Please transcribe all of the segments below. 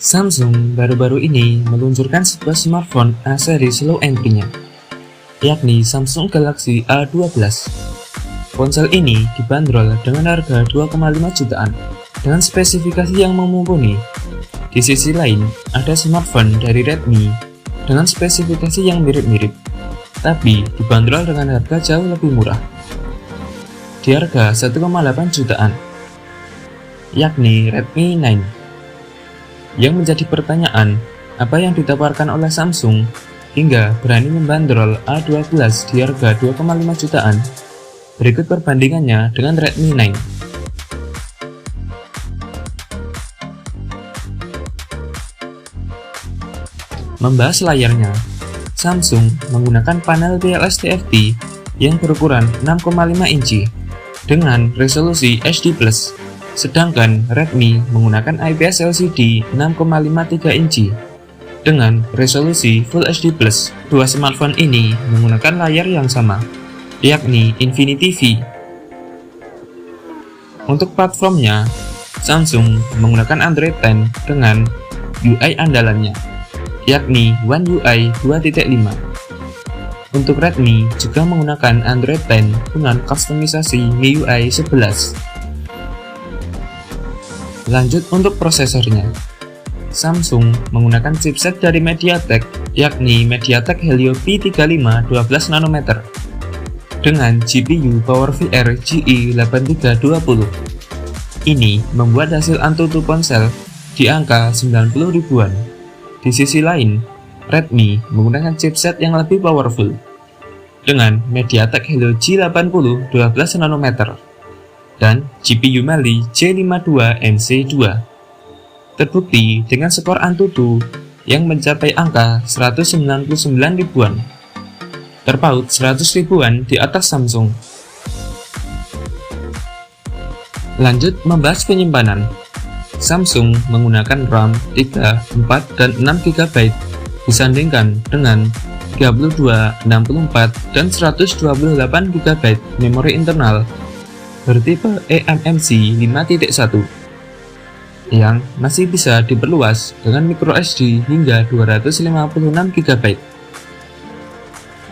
Samsung baru-baru ini meluncurkan sebuah smartphone A-series low entry-nya, yakni Samsung Galaxy A12. Ponsel ini dibanderol dengan harga 2,5 jutaan dengan spesifikasi yang mumpuni. Di sisi lain, ada smartphone dari Redmi dengan spesifikasi yang mirip-mirip, tapi dibanderol dengan harga jauh lebih murah, di harga 1,8 jutaan, yakni Redmi 9. Yang menjadi pertanyaan, apa yang ditawarkan oleh Samsung hingga berani membanderol A12 di harga 2,5 jutaan? Berikut perbandingannya dengan Redmi 9. Membahas layarnya, Samsung menggunakan panel TLS TFT yang berukuran 6,5 inci dengan resolusi HD+. Sedangkan Redmi menggunakan IPS LCD 6,53 inci dengan resolusi Full HD+. Dua smartphone ini menggunakan layar yang sama, yakni Infinity V. Untuk platformnya, Samsung menggunakan Android 10 dengan UI andalannya, yakni One UI 2.5. Untuk Redmi juga menggunakan Android 10 dengan kustomisasi MIUI 11. Lanjut untuk prosesornya, Samsung menggunakan chipset dari MediaTek, yakni MediaTek Helio P35 12 nanometer dengan GPU PowerVR GE8320. Ini membuat hasil AnTuTu ponsel di angka 90 ribuan. Di sisi lain, Redmi menggunakan chipset yang lebih powerful dengan MediaTek Helio G80 12 nanometer dan GPU Mali J52MC2. Terbukti dengan skor AnTuTu yang mencapai angka 199 ribuan, terpaut 100 ribuan di atas Samsung. Lanjut membahas penyimpanan. Samsung menggunakan RAM 3, 4, dan 6 GB disandingkan dengan 32, 64, dan 128 GB memori internal bertipe eMMC 5.1 yang masih bisa diperluas dengan microSD hingga 256 GB.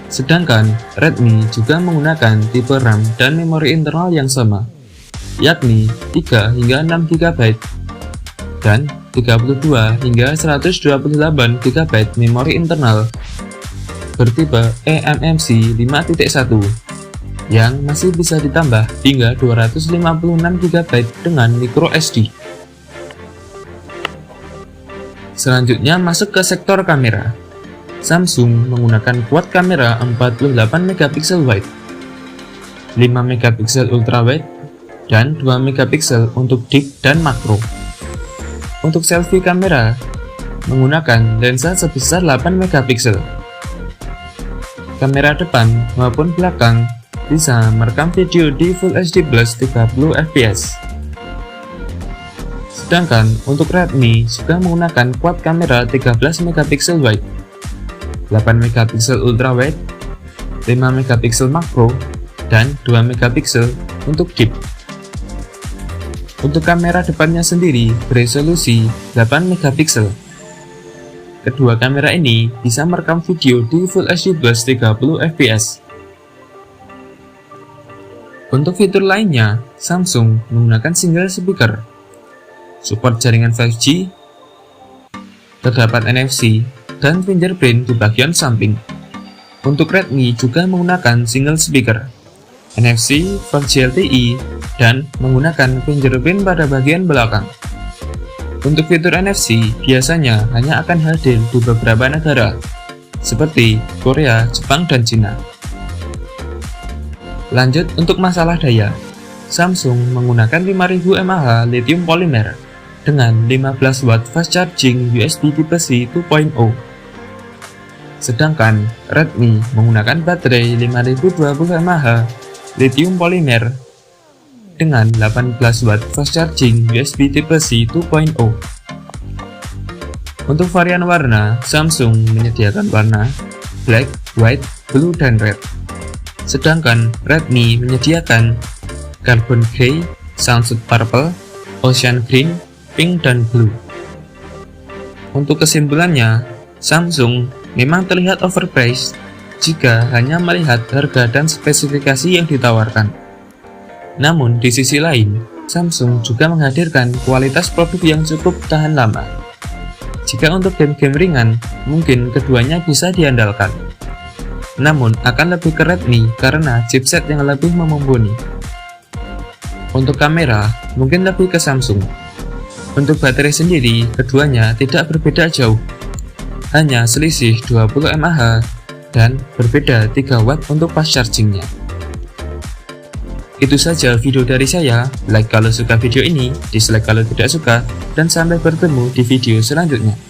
Sedangkan Redmi juga menggunakan tipe RAM dan memori internal yang sama, yakni 3 hingga 6 GB dan 32 hingga 128 GB memori internal bertipe eMMC 5.1 yang masih bisa ditambah hingga 256 GB dengan microSD. Selanjutnya masuk ke sektor kamera. Samsung menggunakan quad kamera 48 megapiksel wide, 5 megapiksel ultra wide, dan 2 megapiksel untuk deep dan makro. Untuk selfie kamera menggunakan lensa sebesar 8 megapiksel. Kamera depan maupun belakang bisa merekam video di Full HD Plus 30 fps. Sedangkan untuk Redmi juga menggunakan quad kamera 13 megapiksel wide, 8 megapiksel ultra wide, 5 megapiksel makro, dan 2 megapiksel untuk deep. Untuk kamera depannya sendiri beresolusi 8 megapiksel. Kedua kamera ini bisa merekam video di Full HD Plus 30 fps. Untuk fitur lainnya, Samsung menggunakan single speaker, support jaringan 5G, terdapat NFC, dan fingerprint di bagian samping. Untuk Redmi juga menggunakan single speaker, NFC, 4G LTE, dan menggunakan fingerprint pada bagian belakang. Untuk fitur NFC biasanya hanya akan hadir di beberapa negara, seperti Korea, Jepang, dan Cina. Lanjut untuk masalah daya, Samsung menggunakan 5000 mAh lithium polymer dengan 15 watt fast charging USB Type-C 2.0. Sedangkan Redmi menggunakan baterai 5020 mAh lithium polymer dengan 18 watt fast charging USB Type-C 2.0. Untuk varian warna, Samsung menyediakan warna black, white, blue, dan red. Sedangkan Redmi menyediakan carbon gray, sunset purple, ocean green, pink, dan blue. Untuk kesimpulannya, Samsung memang terlihat overpriced jika hanya melihat harga dan spesifikasi yang ditawarkan. Namun di sisi lain, Samsung juga menghadirkan kualitas produk yang cukup tahan lama. Jika untuk game-game ringan, mungkin keduanya bisa diandalkan. Namun akan lebih ke Redmi karena chipset yang lebih mumpuni. Untuk kamera, mungkin lebih ke Samsung. Untuk baterai sendiri, keduanya tidak berbeda jauh. Hanya selisih 20 mAh dan berbeda 3 watt untuk fast chargingnya. Itu saja video dari saya. Like kalau suka video ini, dislike kalau tidak suka, dan sampai bertemu di video selanjutnya.